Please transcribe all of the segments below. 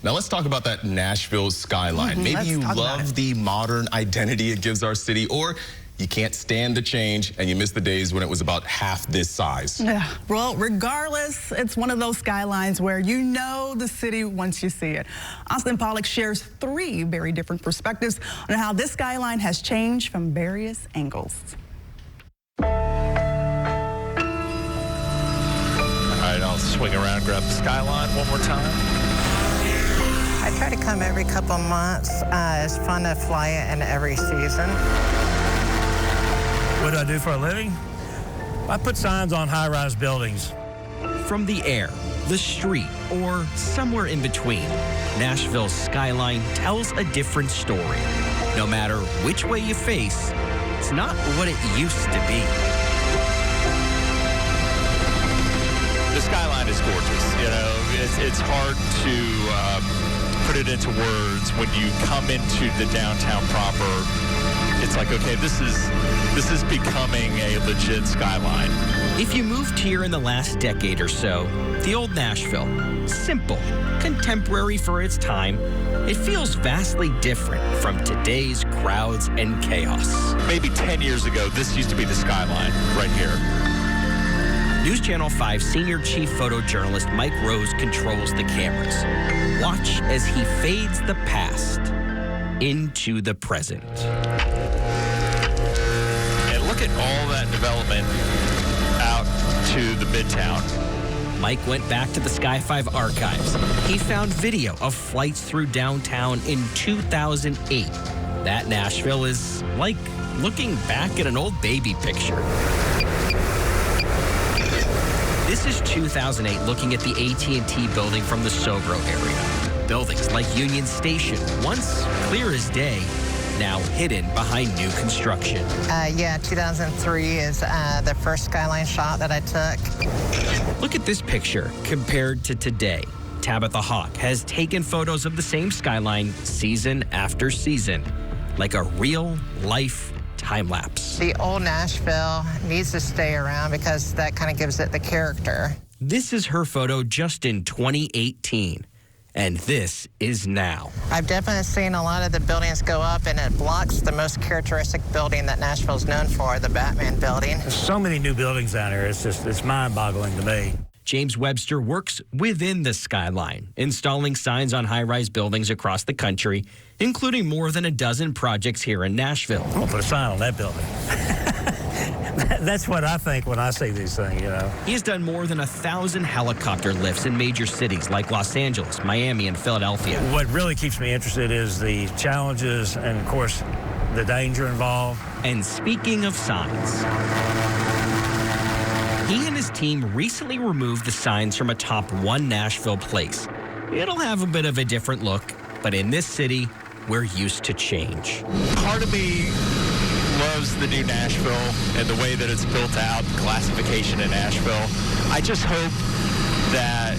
Now let's talk about that Nashville skyline. Maybe you love the modern identity it gives our city, or you can't stand the change and you miss the days when it was about half this size. Yeah, well, regardless, it's one of those skylines where you know the city once you see it. Austin Pollock shares 3 very different perspectives on how this skyline has changed from various angles. All right, I'll swing around, grab the skyline one more time. I try to come every couple months. It's fun to fly it in every season. What do I do for a living? I put signs on high-rise buildings. From the air, the street, or somewhere in between, Nashville's skyline tells a different story. No matter which way you face, it's not what it used to be. The skyline is gorgeous. You know, it's hard to put it into words. When you come into the downtown proper, it's like, okay, this is becoming a legit skyline. If you moved here in the last decade or so, the old Nashville, simple, contemporary for its time, it feels vastly different from today's crowds and chaos. Maybe 10 years ago, this used to be the skyline right here. News Channel 5 senior chief photojournalist Mike Rose controls the cameras. Watch as he fades the past into the present. And look at all that development out to the Midtown. Mike went back to the Sky 5 archives. He found video of flights through downtown in 2008. That Nashville is like looking back at an old baby picture. This is 2008 looking at the AT&T building from the Sobro area. Buildings like Union Station, once clear as day, now hidden behind new construction. Yeah, 2003 is the first skyline shot that I took. Look at this picture compared to today. Tabitha Hawk has taken photos of the same skyline season after season, like a real-life time-lapse. The old Nashville needs to stay around because that kind of gives it the character. This is her photo just in 2018. And this is now. I've definitely seen a lot of the buildings go up, and it blocks the most characteristic building that Nashville's known for, the Batman building. There's so many new buildings down here. It's mind-boggling to me. James Webster works within the skyline, installing signs on high-rise buildings across the country, including more than a dozen projects here in Nashville. I'm gonna put a sign on that building. That's what I think when I see these things, you know. He has done more than 1,000 helicopter lifts in major cities like Los Angeles, Miami, and Philadelphia. What really keeps me interested is the challenges and, of course, the danger involved. And speaking of signs, he and his team recently removed the signs from atop One Nashville Place. It'll have a bit of a different look, but in this city, we're used to change. Part of me loves the new Nashville and the way that it's built out, the classification in Nashville. I just hope that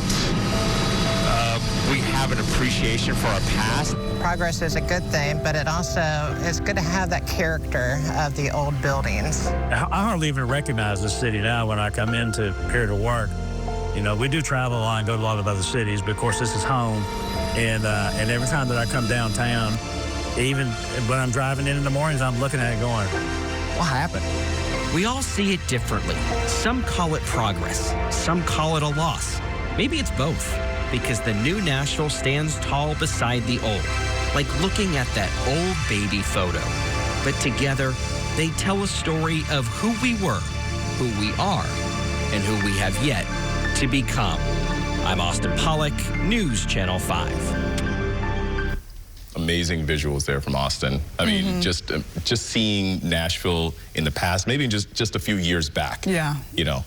we have an appreciation for our past. Progress is a good thing, but it also is good to have that character of the old buildings. I hardly even recognize the city now when I come into here to work. You know, we do travel a lot and go to a lot of other cities, but of course this is home. And every time that I come downtown, even when I'm driving in the mornings, I'm looking at it going, what happened? We all see it differently. Some call it progress. Some call it a loss. Maybe it's both, because the new Nashville stands tall beside the old, like looking at that old baby photo. But together, they tell a story of who we were, who we are, and who we have yet to become. I'm Austin Pollock, News Channel 5. Amazing visuals there from Austin. I mean, just seeing Nashville in the past, maybe just a few years back. Yeah. You know,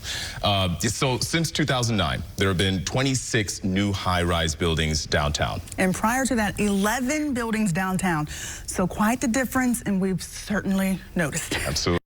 so since 2009, there have been 26 new high-rise buildings downtown. And prior to that, 11 buildings downtown. So quite the difference, and we've certainly noticed. Absolutely.